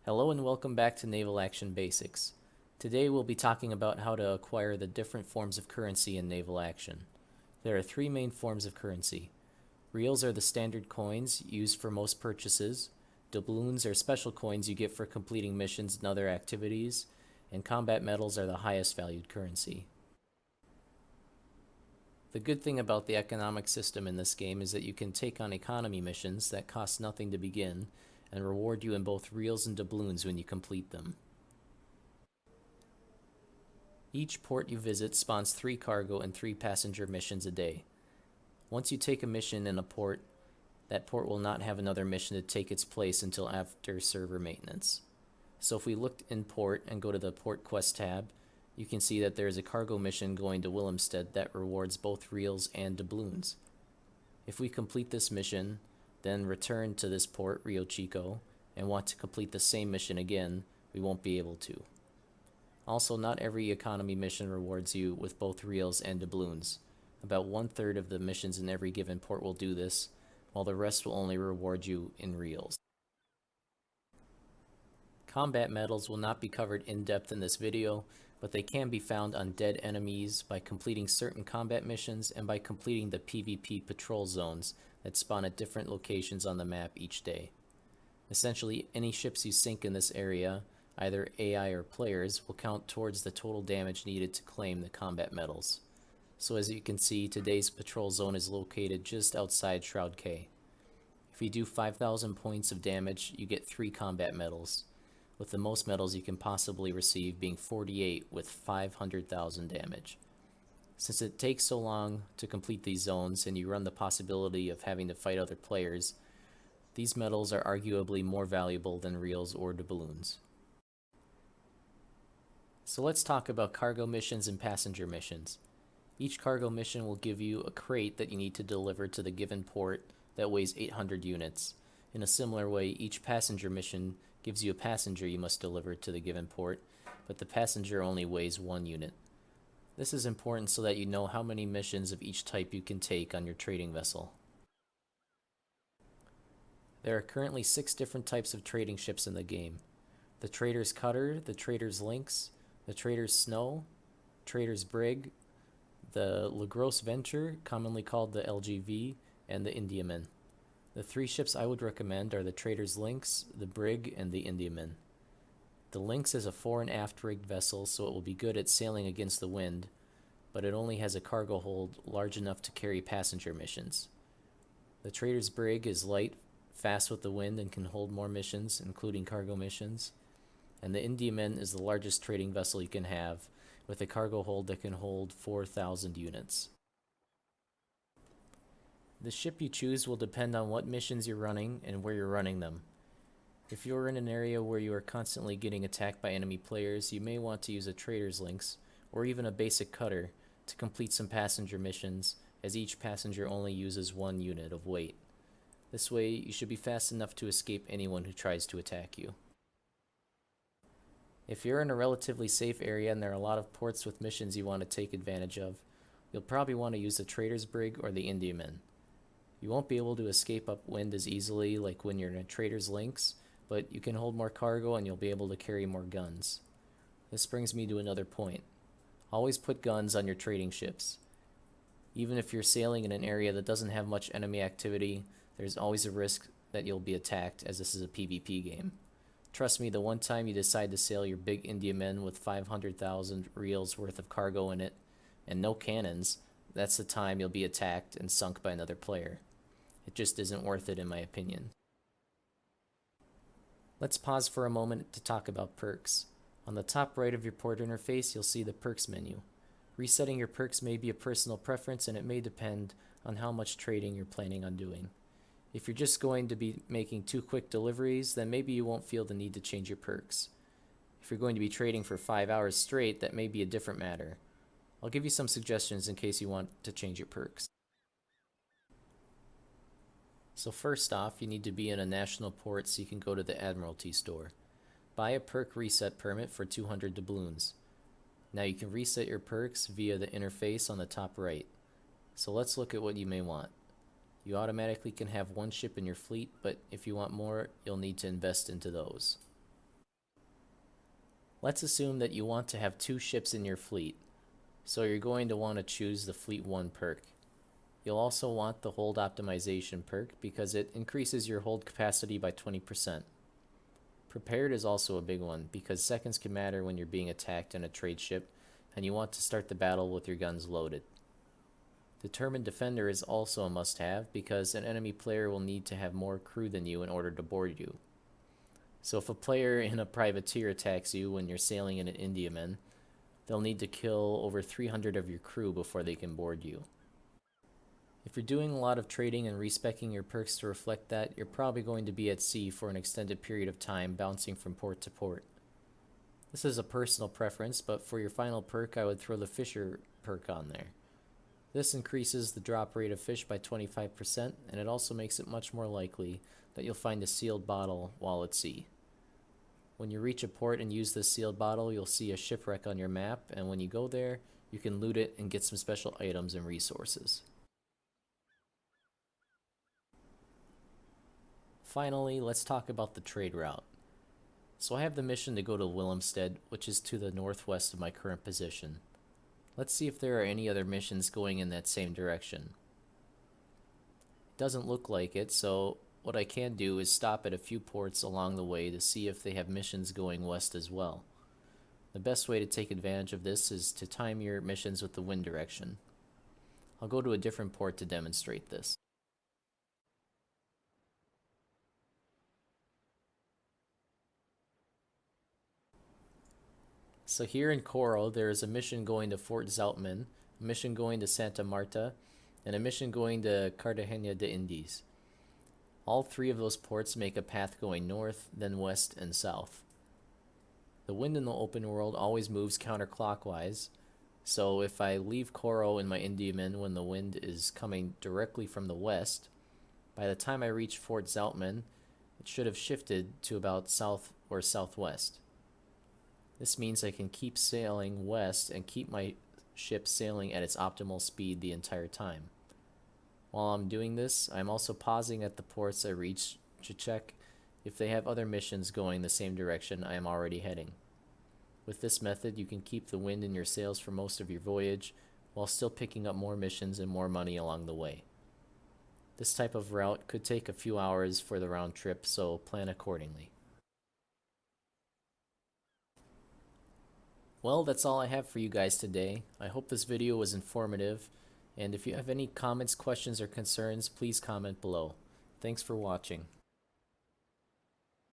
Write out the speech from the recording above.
Hello and welcome back to Naval Action Basics. Today we'll be talking about how to acquire the different forms of currency in naval action. There are three main forms of currency. Reals are the standard coins used for most purchases. Doubloons are special coins you get for completing missions and other activities. And combat medals are the highest valued currency. The good thing about the economic system in this game is that you can take on economy missions that cost nothing to begin and reward you in both reals and doubloons when you complete them. Each port you visit spawns 3 cargo and 3 passenger missions a day. Once you take a mission in a port, that port will not have another mission to take its place until after server maintenance. So if we look in port and go to the port quest tab, you can see that there is a cargo mission going to Willemstad that rewards both reals and doubloons. If we complete this mission, then return to this port, Rio Chico, and want to complete the same mission again, we won't be able to. Also, not every economy mission rewards you with both reals and doubloons. About 1/3 of the missions in every given port will do this, while the rest will only reward you in reals. Combat medals will not be covered in depth in this video, but they can be found on dead enemies by completing certain combat missions and by completing the PvP patrol zones that spawn at different locations on the map each day. Essentially, any ships you sink in this area, either AI or players, will count towards the total damage needed to claim the combat medals. So as you can see, today's patrol zone is located just outside Shroud K. If you do 5,000 points of damage, you get 3 combat medals, with the most medals you can possibly receive being 48 with 500,000 damage. Since it takes so long to complete these zones and you run the possibility of having to fight other players, these medals are arguably more valuable than reals or doubloons. So let's talk about cargo missions and passenger missions. Each cargo mission will give you a crate that you need to deliver to the given port that weighs 800 units. In a similar way, each passenger mission gives you a passenger you must deliver to the given port, but the passenger only weighs 1 unit. This is important so that you know how many missions of each type you can take on your trading vessel. There are currently 6 different types of trading ships in the game. The Trader's Cutter, the Trader's Lynx, the Trader's Snow, Trader's Brig, the Lagros Venture, commonly called the LGV, and the Indiaman. The 3 ships I would recommend are the Trader's Lynx, the Brig, and the Indiaman. The Lynx is a fore and aft rigged vessel, so it will be good at sailing against the wind, but it only has a cargo hold large enough to carry passenger missions. The Trader's Brig is light, fast with the wind, and can hold more missions, including cargo missions. And the Indiaman is the largest trading vessel you can have, with a cargo hold that can hold 4,000 units. The ship you choose will depend on what missions you're running and where you're running them. If you're in an area where you are constantly getting attacked by enemy players, you may want to use a Trader's Lynx, or even a basic cutter, to complete some passenger missions, as each passenger only uses 1 unit of weight. This way, you should be fast enough to escape anyone who tries to attack you. If you're in a relatively safe area and there are a lot of ports with missions you want to take advantage of, you'll probably want to use the Trader's Brig or the Indiaman. You won't be able to escape upwind as easily like when you're in a Trader's Lynx, but you can hold more cargo and you'll be able to carry more guns. This brings me to another point. Always put guns on your trading ships. Even if you're sailing in an area that doesn't have much enemy activity, there's always a risk that you'll be attacked, as this is a PvP game. Trust me, the one time you decide to sail your big Indiaman with 500,000 reals worth of cargo in it, and no cannons, that's the time you'll be attacked and sunk by another player. It just isn't worth it in my opinion. Let's pause for a moment to talk about perks. On the top right of your port interface, you'll see the perks menu. Resetting your perks may be a personal preference, and it may depend on how much trading you're planning on doing. If you're just going to be making 2 quick deliveries, then maybe you won't feel the need to change your perks. If you're going to be trading for 5 hours straight, that may be a different matter. I'll give you some suggestions in case you want to change your perks. So first off, you need to be in a national port so you can go to the Admiralty store. Buy a perk reset permit for 200 doubloons. Now you can reset your perks via the interface on the top right. So let's look at what you may want. You automatically can have 1 ship in your fleet, but if you want more, you'll need to invest into those. Let's assume that you want to have 2 ships in your fleet, so you're going to want to choose the Fleet 1 perk. You'll also want the hold optimization perk because it increases your hold capacity by 20%. Prepared is also a big one because seconds can matter when you're being attacked in a trade ship and you want to start the battle with your guns loaded. Determined Defender is also a must-have because an enemy player will need to have more crew than you in order to board you. So if a player in a privateer attacks you when you're sailing in an Indiaman, they'll need to kill over 300 of your crew before they can board you. If you're doing a lot of trading and respeccing your perks to reflect that, you're probably going to be at sea for an extended period of time, bouncing from port to port. This is a personal preference, but for your final perk, I would throw the Fisher perk on there. This increases the drop rate of fish by 25%, and it also makes it much more likely that you'll find a sealed bottle while at sea. When you reach a port and use this sealed bottle, you'll see a shipwreck on your map, and when you go there, you can loot it and get some special items and resources. Finally, let's talk about the trade route. So I have the mission to go to Willemstad, which is to the northwest of my current position. Let's see if there are any other missions going in that same direction. It doesn't look like it, so what I can do is stop at a few ports along the way to see if they have missions going west as well. The best way to take advantage of this is to time your missions with the wind direction. I'll go to a different port to demonstrate this. So here in Coro, there is a mission going to Fort Zoutman, a mission going to Santa Marta, and a mission going to Cartagena de Indies. All 3 of those ports make a path going north, then west and south. The wind in the open world always moves counterclockwise, so if I leave Coro in my Indiaman when the wind is coming directly from the west, by the time I reach Fort Zoutman, it should have shifted to about south or southwest. This means I can keep sailing west and keep my ship sailing at its optimal speed the entire time. While I'm doing this, I'm also pausing at the ports I reach to check if they have other missions going the same direction I am already heading. With this method, you can keep the wind in your sails for most of your voyage, while still picking up more missions and more money along the way. This type of route could take a few hours for the round trip, so plan accordingly. Well, that's all I have for you guys today. I hope this video was informative, and if you have any comments, questions, or concerns, please comment below. Thanks for watching.